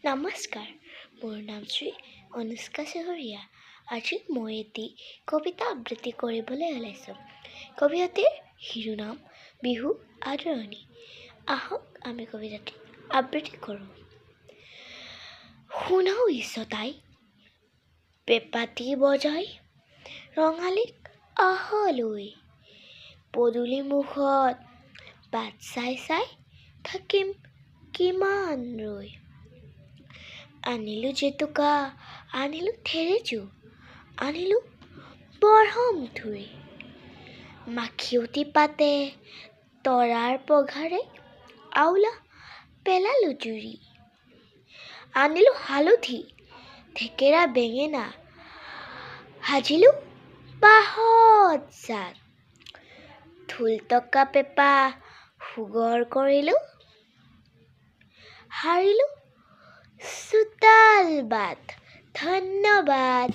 নমস্কাৰ, মোৰ নাম শ্ৰী অনুষ্কা চহৰীয়া। আজি মই এটি কবিতা আবৃত্তি কৰিবলৈ ওলাইছোঁ। কবিতাটিৰ শিৰোনাম বিহু আদৰণি। আহক আমি কবিতাটি আবৃত্তি কৰোঁ। শুনাও ইছতাই পেঁপাটি বজাই ৰঙালীক আহলৈ, পদূলি মুখত বাট চাই চাই থাকিম কিমান ৰৈ। আনিলোঁ জেতুকা, আনিলোঁ থেৰেজু, আনিলোঁ বৰহম থুৰি, মাখিয়তী পাতে তৰাৰ পঘাৰে আওলা পেলালোঁ জুৰি। আনিলোঁ হালধি, থেকেৰা বেঙেনা, সাজিলোঁ বাঁহত জাক, ঢোল টকা পেঁপা সুগৰ কৰিলোঁ, সাৰিলোঁ চোতাল বাট। ধন্যবাদ।